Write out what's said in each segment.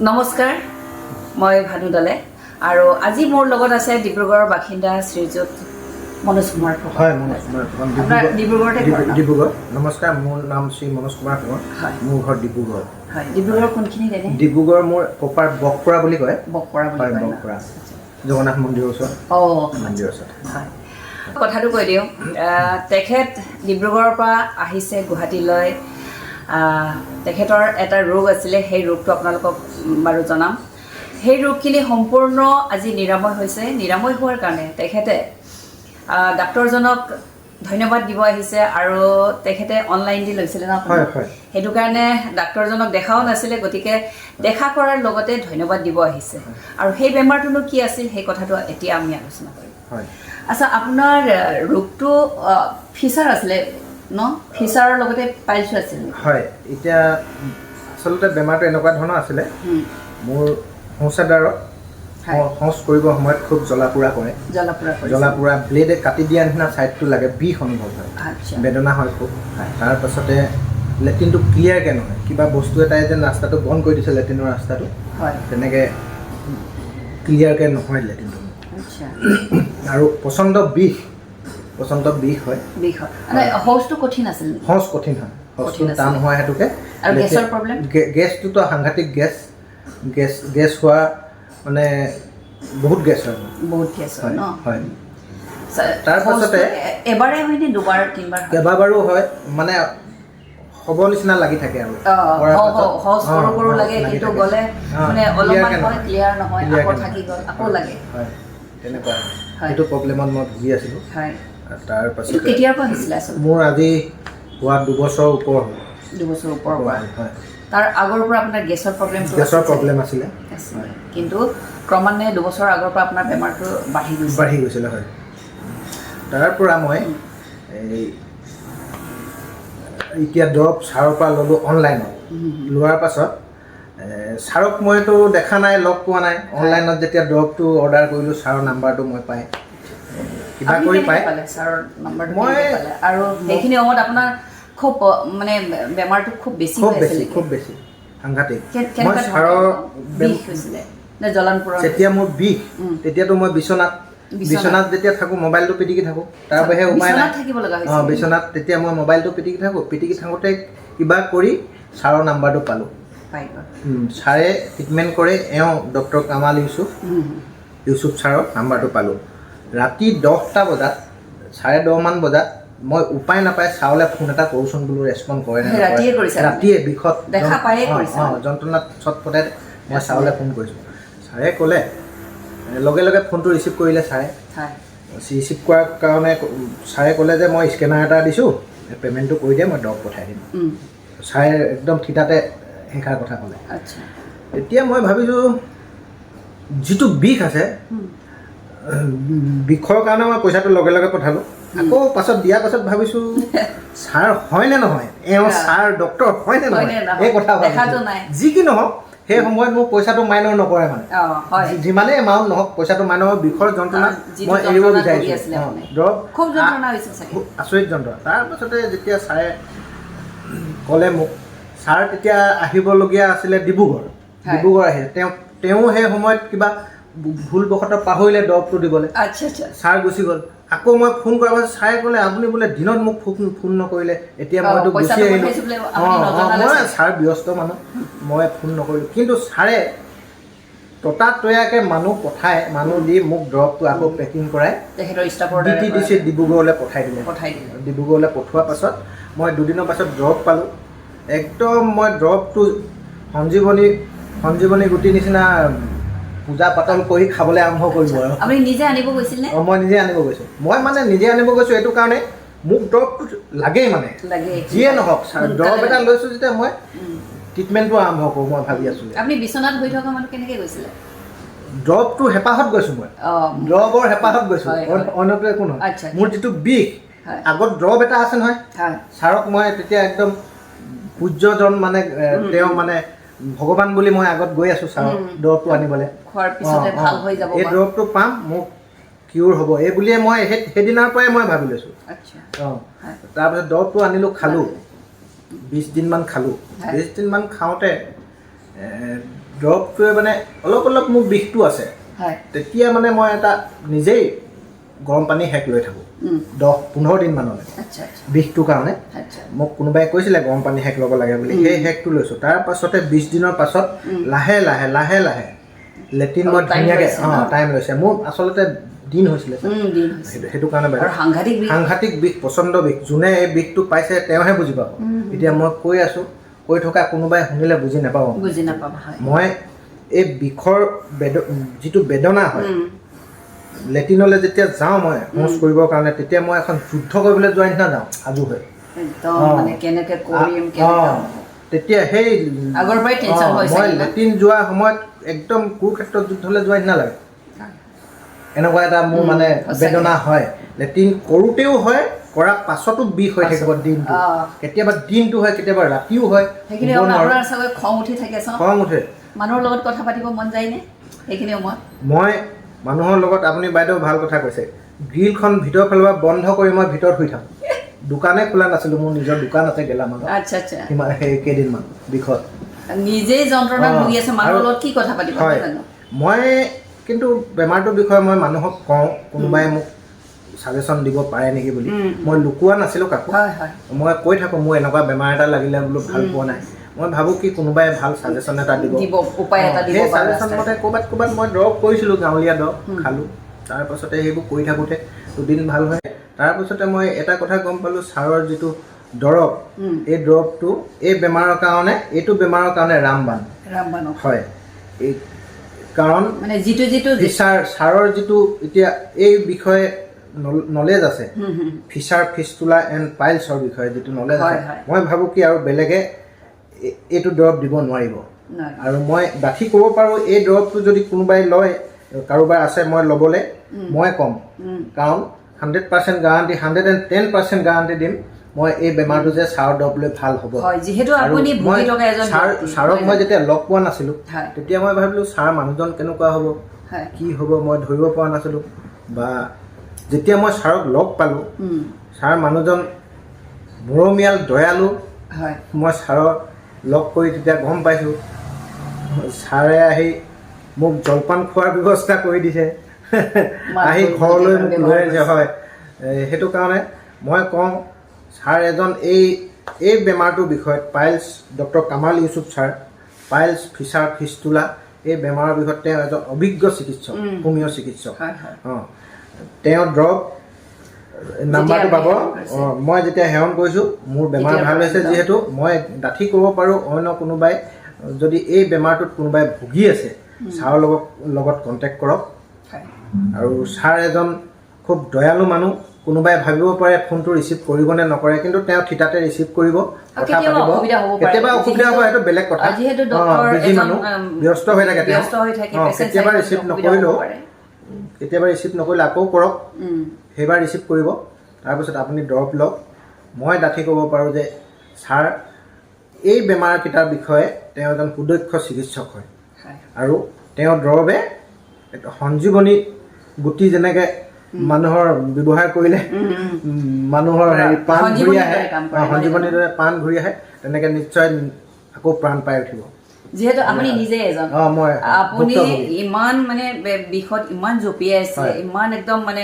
নমস্কাৰ মই ভানু দলে আৰু আজি মোৰ লগত আছে ডিব্ৰুগড়ৰ বাসিন্দা শ্ৰীযুত মনোজ কুমাৰ ফুকন হয় মনোজ কুমাৰ ফুকন ডিব্ৰুগড় নমস্কাৰ মোৰ নাম শ্ৰী মনোজ কুমাৰ ফুকন মোৰ ঘৰ ডিব্ৰুগড় হয় ডিব্ৰুগড়ৰ কোনখিনি জানে ডিব্ৰুগড় মোৰ প্ৰপাৰ বকপৰা বুলি কয় বকপৰা জগন্নাথ মন্দিৰৰ ওচৰত মন্দিৰৰ ওচৰত হয় কথাটো কৈ দিওঁ তেখেত ডিব্ৰুগড়ৰ পৰা আহিছে গুৱাহাটীলৈ তেখেতৰ এটা ৰোগ আছিলে সেই ৰোগটো আপোনালোকক বাৰু জনাম সেই ৰোগখিনি সম্পূৰ্ণ আজি নিৰাময় হৈছে নিৰাময় হোৱাৰ কাৰণে তেখেতে ডাক্তৰজনক ধন্যবাদ দিব আহিছে আৰু তেখেতে অনলাইন দি লৈছিলে ন সেইটো কাৰণে ডাক্তৰজনক দেখাও নাছিলে গতিকে দেখা কৰাৰ লগতে ধন্যবাদ দিব আহিছে আৰু সেই বেমাৰটোনো কি আছিল সেই কথাটো এতিয়া আমি আলোচনা কৰিম আচ্ছা আপোনাৰ ৰোগটো ফিচাৰ আছিলে ন ফিচাৰৰ লগতে পাইলছ আছিল হয় এতিয়া আচলতে বেমাৰটো এনেকুৱা ধৰণৰ আছিলে মোৰ শৌচাগাৰত শৌচ কৰিবৰ সময়ত খুব জ্বলা পোৰা ব্লেডে কাটি দিয়া নিচিনা ছাইডটো লাগে বিষ অনুভৱ হয় বেদনা হয় খুব তাৰপাছতে লেট্ৰিনটো ক্লিয়াৰকৈ নহয় কিবা বস্তু এটাই যেন ৰাস্তাটো বন্ধ কৰি দিছে লেট্ৰিনৰ ৰাস্তাটো তেনেকৈ ক্লিয়াৰকৈ নহয় লেট্ৰিনটো আৰু প্ৰচণ্ড বিষ হয় শৌচটো কঠিন আছিল শৌচ কঠিন হয় শৌচটো টান হোৱা হেতুকে আৰু গেছৰ প্ৰব্লেম গেছটোতো সাংঘাতিক গেছ হোৱা মানে বহুত গেছ হয় ন হয় তাৰপাছতে এবাৰে হয়নে দুবাৰ তিনিবাৰ কেইবাবাৰো হয় মানে হ'ব নিচিনা লাগি থাকে আৰু তেনেকুৱা সেইটো প্ৰব্লেমত মই ভুগি আছিলোঁ তাৰপাছত মোৰ আজি হোৱা 2 বছৰৰ ওপৰ হ'ল 2 বছৰৰ ওপৰ হয় তাৰ আগৰ পৰা আপোনাৰ গেছৰ প্ৰব্লেম আছিলে কিন্তু ক্ৰমান্বয়ে 2 বছৰৰ আগৰ পৰা আপোনাৰ বেমাৰটো বাঢ়ি গৈছিলে হয় তাৰ পৰা মই এই এতিয়া দৰৱ ছাৰৰ পৰা ল'লোঁ অনলাইনত লোৱাৰ পাছত ছাৰক মইতো দেখা নাই লগ পোৱা নাই অনলাইনত যেতিয়া দৰৱটো অৰ্ডাৰ কৰিলোঁ ছাৰৰ নাম্বাৰটো মই পাই কিবা কৰি পাই মই আৰু সেইখিনি সময়ত আপোনাৰ খুব মানে বেমাৰটো খুব বেছি সাংঘাতিক মই ছাৰৰ যেতিয়া মোৰ বিষ তেতিয়াতো মই বিচনাত যেতিয়া থাকোঁ মোবাইলটো পিটিকি থাকোঁ তাৰ বাহিৰে উপায় নাই বিচনাত তেতিয়া মই মোবাইলটো পিটিকি থাকোঁতে কিবা কৰি ছাৰৰ নাম্বাৰটো পালোঁ ছাৰে ট্ৰিটমেণ্ট কৰে ডক্টৰ কামাল ইউচুফ ছাৰৰ নাম্বাৰটো পালোঁ ৰাতি 10টা বজাত 10:30 মান বজাত মই উপায় নাপায় ছাৰলৈ ফোন এটা কৰোঁচোন বোলো ৰেচপণ্ড কৰে ৰাতিয়ে বিষত যন্ত্ৰণাত ছটফটাই মই ছাৰলৈ ফোন কৰিছোঁ ছাৰে ক'লে লগে লগে ফোনটো ৰিচিভ কৰিলে ছাৰে ৰিচিভ কৰাৰ কাৰণে ছাৰে ক'লে যে মই স্কেনাৰ এটা দিছোঁ পে'মেণ্টটো কৰি দিয়ে মই দৰৱ পঠাই দিম ছাৰে একদম থিতাতে সেইষাৰ কথা ক'লে এতিয়া মই ভাবিছোঁ যিটো বিষ আছে বিষৰ কাৰণে মই পইচাটো লগে লগে পঠালোঁ আকৌ পাছত দিয়াৰ পাছত ভাবিছোঁ ছাৰ হয়নে নহয় ছাৰ ডক্টৰ হয়নে নহয় এই কথা যি কি নহওক সেই সময়ত মোৰ পইচাটো মাইনৰ নকৰে মানে যিমানেই এমাউণ্ট নহওক পইচাটো মাইনৰ বিষৰ যন্ত্ৰণা মই এৰিব বিচাৰিছোঁ দৰৱ আচৰিত যন্ত্ৰণা তাৰপাছতে যেতিয়া ছাৰে ক'লে মোক ছাৰ তেতিয়া আহিবলগীয়া আছিলে ডিব্ৰুগড় আহিলে তেওঁ সেই সময়ত কিবা ভুলবশতঃ পাহৰিলে দৰৱটো দিবলৈ ছাৰ গুচি গ'ল আকৌ মই ফোন কৰাৰ পাছত ছাৰে ক'লে আপুনি বোলে দিনত মোক ফোন নকৰিলে এতিয়া মইতো গুচি আহিলোঁ মই ছাৰ ব্যস্ত মানুহ মই ফোন নকৰিলোঁ কিন্তু ছাৰে ততাতৈয়াকৈ মানুহ দি মোক দৰৱটো আকৌ পেকিং কৰাই DTDC ডিব্ৰুগড়লৈ পঠাই দিলে ডিব্ৰুগড়লৈ পঠোৱাৰ পাছত মই 2 দিনৰ পাছত দৰৱ পালোঁ একদম মই দৰৱটো সঞ্জীৱনী গুটিৰ নিচিনা পূজা পাতল কৰি খাবলৈ আৰম্ভ কৰিলোঁ আৰু আপুনি নিজে আনিব গৈছিল নে মই নিজে আনিব গৈছোঁ এইটো কাৰণে মোক দৰৱটো লাগেই মানে যিয়ে নহওক দৰৱ এটা লৈছোঁ যেতিয়া মই ট্ৰিটমেণ্টটো আৰম্ভ কৰোঁ মই ভাবি আছোঁ আপুনি বিচনাত হৈ থকা মানুহ কেনেকৈ গৈছিলে দৰৱটো হেঁপাহত গৈছোঁ মই দৰৱৰ হেঁপাহত গৈছোঁ অন্যটো একো নহয় মোৰ যিটো বিষ আগত দৰৱ এটা আছে নহয় ছাৰক মই তেতিয়া একদম পূজ্যজন মানে তেওঁ মানে ভগৱান বুলি মই আগত গৈ আছোঁ ছাৰক দৰৱটো আনিবলৈ এই দৰৱটো পাম মোক কিউৰ হ'ব এই বুলিয়ে মই সেইদিনাৰ পৰাই মই ভাবি লৈছোঁ তাৰপিছত দৰৱটো আনিলোঁ খালোঁ 20 দিনমান খালোঁ 20 দিনমান খাওঁতে দৰৱটোৱে মানে অলপ অলপ মোৰ বিষটো আছে হয় তেতিয়া মানে মই এটা নিজেই গৰম পানী সেক লৈ থাকোঁ 10-15 দিন মানলৈ আচ্ছা আচ্ছা বিষটোৰ কাৰণে আচ্ছা মোক কোনোবাই কৈছিলে গৰম পানী সেক ল'ব লাগে বুলি সেই সেকটো লৈছোঁ তাৰ পাছতে 20 দিনৰ পাছত লাহে লাহে লাহে লাহে লেট্ৰিন মই ধুনীয়াকৈ টাইম লৈছে মোৰ আচলতে দিন হৈছিলে সেইটো কাৰণে সাংঘাতিক বিষ প্ৰচণ্ড বিষ যোনে এই বিষটো পাইছে তেওঁহে বুজি পাব এতিয়া মই কৈ থকা কোনোবাই শুনিলে বুজি নাপাব মই এই বিষৰ যিটো বেদনা হয় লেট্ৰিনলৈ যেতিয়া যাওঁ মই শৌচ কৰিবৰ কাৰণে তেতিয়া মই এখন যুদ্ধ কৰিবলৈ যোৱাৰ নিচিনা যাওঁ সাজু হৈ তেতিয়া সেই মই লেট্ৰিন যোৱাৰ সময়ত একদম কুৰুক্ষেত্ৰত যুদ্ধলৈ যোৱাৰ নিচিনা লাগে এনেকুৱা এটা মোৰ মানে বেদনা হয় লেট্ৰিন কৰোঁতেও হয় কৰাৰ পাছতো বিষ হৈ থাকিব দিনটো কেতিয়াবা দিনটো হয় কেতিয়াবা ৰাতিও হয় খং উঠে মানুহৰ লগত কথা পাতিব মন যায়নে সেইখিনি সময়ত মই মানুহৰ লগত আপুনি বাইদেউ ভাল কথা কৈছে গ্ৰিলখন ভিতৰৰ ফালৰ পৰা বন্ধ কৰি মই ভিতৰত শুই থাকোঁ দোকানে খোলা নাছিলোঁ মোৰ নিজৰ দোকান আছে গেলামালৰ আচ্ছা আচ্ছা সেই কেইদিনমান বিষত নিজেই যন্ত্ৰণা ভুগি আছে মানুহৰ লগত কি কথা পাতিব জানো মই কিন্তু বেমাৰটোৰ বিষয়ে মই মানুহক কওঁ কোনোবাই মোক ছাজেশ্যন দিব পাৰে নেকি বুলি মই লুকোৱা নাছিলোঁ কাকো মই কৈ থাকোঁ মোৰ এনেকুৱা বেমাৰ এটা লাগিলে বোলো ভাল পোৱা নাই মই ভাবোঁ কি কোনোবাই ভাল ছাজেশ্যন এটা দিব সেই ছাজেশ্যন মতে ক'ৰবাত মই দৰৱ কৰিছিলোঁ গাঁৱলীয়া দৰৱ খালোঁ তাৰপাছতে সেইবোৰ কৰি থাকোঁতে দুদিন ভাল হয় তাৰপাছতে মই এটা কথা গম পালোঁ ছাৰৰ যিটো দৰৱ এই দৰৱটো এই বেমাৰৰ কাৰণে এইটো বেমাৰৰ কাৰণে ৰামবাণ হয় এই কাৰণ মানে যিটো ছাৰৰ যিটো এতিয়া এই বিষয়ে নলেজ আছে ফিচাৰ ফিস্তুলা এণ্ড পাইলছৰ বিষয়ে যিটো নলেজ আছে মই ভাবোঁ কি আৰু বেলেগে এইটো দৰৱ দিব নোৱাৰিব আৰু মই ডাঠি ক'ব পাৰোঁ এই দৰৱটো যদি কোনোবাই লয় কাৰোবাৰ আছে মই ল'বলৈ মই ক'ম কাৰণ 100% গাৰাণ্টি 110% গাৰাণ্টি দিম মই এই বেমাৰটো যে ছাৰৰ দৰৱ লৈ ভাল হ'ব ছাৰক মই যেতিয়া লগ পোৱা নাছিলোঁ তেতিয়া মই ভাবিলোঁ ছাৰ মানুহজন কেনেকুৱা হ'ব কি হ'ব মই ধৰিব পৰা নাছিলোঁ বা যেতিয়া মই ছাৰক লগ পালোঁ ছাৰ মানুহজন মৰমীয়াল দয়ালু মই ছাৰক লগ কৰি তেতিয়া গম পাইছোঁ ছাৰে আহি মোক জলপান খোৱাৰ ব্যৱস্থা কৰি দিছে আহি ঘৰলৈ মোক লৈ আহিছে হয় সেইটো কাৰণে মই কওঁ ছাৰ এজন এই বেমাৰটোৰ বিষয়ত piles doctor Kamal Yusuf sir piles fissure fistula এই বেমাৰৰ বিষয়ত তেওঁ এজন অভিজ্ঞ চিকিৎসক হোমিঅ' চিকিৎসক তেওঁ দৰৱ নাম্বাৰটো পাব মই যেতিয়া সেৱন কৰিছোঁ মোৰ বেমাৰ ভাল হৈছে যিহেতু মই ডাঠি ক'ব পাৰোঁ অন্য কোনোবাই যদি এই বেমাৰটোত কোনোবাই ভুগি আছে ছাৰৰ লগত কণ্টেক্ট কৰক আৰু ছাৰ এজন খুব দয়ালু মানুহ কোনোবাই ভাবিব পাৰে ফোনটো ৰিচিভ কৰিব নে নকৰে কিন্তু তেওঁ থিতাতে ৰিচিভ কৰিব কথা পাতিব কেতিয়াবা অসুবিধা হ'ব সেইটো বেলেগ কথা বিজি মানুহ ব্যস্ত হৈ থাকে তেওঁ কেতিয়াবা ৰিচিভ নকৰিলে আকৌ কৰক সেইবাৰ ৰিচিভ কৰিব তাৰপিছত আপুনি দৰৱ লওক মই ডাঠি ক'ব পাৰোঁ যে ছাৰ এই বেমাৰকেইটাৰ বিষয়ে তেওঁ এজন সুদক্ষ চিকিৎসক হয় আৰু তেওঁৰ দৰৱে সঞ্জীৱনী গুটি যেনেকৈ মানুহৰ ব্যৱহাৰ কৰিলে মানুহৰ প্ৰাণ ঘূৰি আহে সঞ্জীৱনীৰ দৰে প্ৰাণ ঘূৰি আহে তেনেকৈ নিশ্চয় আকৌ প্ৰাণ পাই উঠিব যিহেতু আপুনি নিজে এজন আপুনি ইমান মানে বিষত ইমান জঁপিয়াইছে ইমান একদম মানে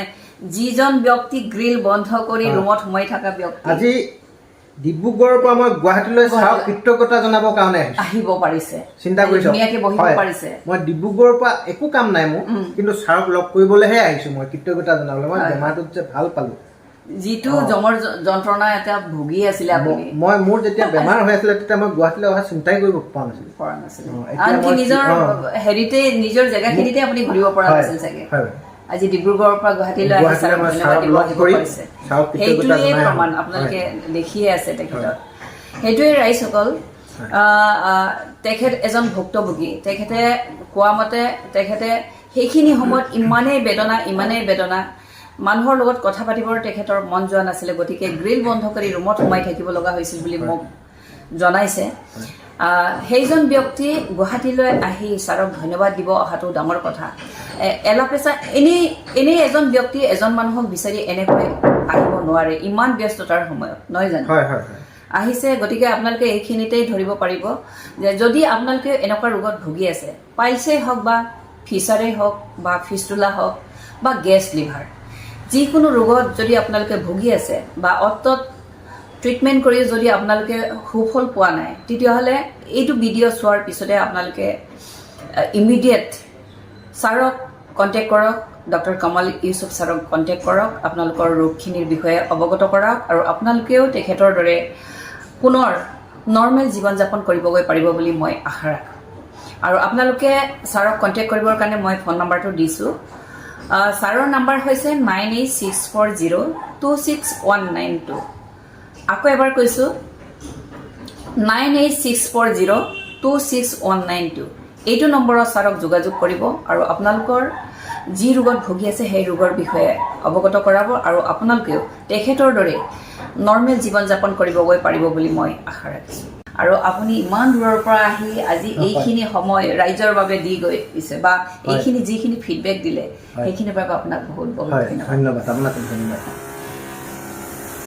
যিজন ব্যক্তি গ্ৰিল বন্ধ কৰি ৰুমত সোমাই থকা ব্যক্তি আজি ডিব্ৰুগড়ৰ পৰা মই গুৱাহাটীলৈ ছাৰক কৃতজ্ঞতা জনাবৰ কাৰণে আহিব পাৰিছে চিন্তা কৰিছোঁ ধুনীয়াকৈ বহিব পাৰিছে মই ডিব্ৰুগড়ৰ পৰা একো কাম নাই মোৰ কিন্তু ছাৰক লগ কৰিবলৈহে আহিছোঁ মই কৃতজ্ঞতা জনাবলৈ মই বেমাৰটোত যে ভাল পালোঁ যিটো জমৰ যন্ত্ৰণা এটা ভুগি আছিলে আপুনি মোৰ যেতিয়া বেমাৰ হৈ আছিলে তেতিয়া মই গুৱাহাটীলৈ অহা চিন্তাই কৰিব পৰা নাছিলোঁ আনকি নিজৰ জেগাখিনিতে আপুনি ঘূৰিব পৰা নাছিল চাগে আজি ডিব্ৰুগড়ৰ পৰা গুৱাহাটীলৈ সেইটোৱে প্ৰমাণ আপোনালোকে দেখিয়ে আছে তেখেতৰ সেইটোৱে ৰাইজসকল তেখেত এজন ভুক্তভোগী তেখেতে কোৱা মতে তেখেতে সেইখিনি সময়ত ইমানেই বেদনা মানুহৰ লগত কথা পাতিবৰ তেখেতৰ মন যোৱা নাছিলে গতিকে গ্ৰিল বন্ধ কৰি ৰুমত সোমাই থাকিব লগা হৈছিল বুলি মোক জনাইছে সেইজন ব্যক্তি গুৱাহাটীলৈ আহি ছাৰক ধন্যবাদ দিব অহাটো ডাঙৰ কথা এলাপেচা এনেই এজন ব্যক্তি এজন মানুহক বিচাৰি এনেকৈ আহিব নোৱাৰে ইমান ব্যস্ততাৰ সময়ত নহয় জানো আহিছে গতিকে আপোনালোকে এইখিনিতেই ধৰিব পাৰিব যে যদি আপোনালোকে এনেকুৱা ৰোগত ভুগি আছে পাইলছেই হওক বা ফিচাৰেই হওক বা ফিষ্টুলা হওক বা গেছ লিভাৰ যিকোনো ৰোগত যদি আপোনালোকে ভুগি আছে বা অতত ট্ৰিটমেণ্ট কৰি যদি আপোনালোকে সুফল পোৱা নাই তেতিয়াহ'লে এইটো ভিডিঅ' চোৱাৰ পিছতে আপোনালোকে ইমিডিয়েট ছাৰক কণ্টেক্ট কৰক ডক্টৰ কমল ইউছুফ ছাৰক কণ্টেক্ট কৰক আপোনালোকৰ ৰোগখিনিৰ বিষয়ে অৱগত কৰাওক আৰু আপোনালোকেও তেখেতৰ দৰে পুনৰ নৰ্মেল জীৱন যাপন কৰিবগৈ পাৰিব বুলি মই আশা ৰাখোঁ আৰু আপোনালোকে ছাৰক কণ্টেক্ট কৰিবৰ কাৰণে মই ফোন নম্বৰটো দিছোঁ ছাৰৰ নম্বৰ হৈছে 9864026192 আকৌ এবাৰ কৈছোঁ 9864026192 এইটো নম্বৰত ছাৰক যোগাযোগ কৰিব আৰু আপোনালোকৰ যি ৰোগত ভুগি আছে সেই ৰোগৰ বিষয়ে অৱগত কৰাব আৰু আপোনালোকেও তেখেতৰ দৰে নৰ্মেল জীৱন যাপন কৰিবগৈ পাৰিব বুলি মই আশা ৰাখিছোঁ আৰু আপুনি ইমান দূৰৰ পৰা আহি আজি এইখিনি সময় ৰাইজৰ বাবে দি গৈছে বা এইখিনি যিখিনি ফিডবেক দিলে সেইখিনিৰ বাবে আপোনাক বহুত বহুত ধন্যবাদ আপোনাক ধন্যবাদ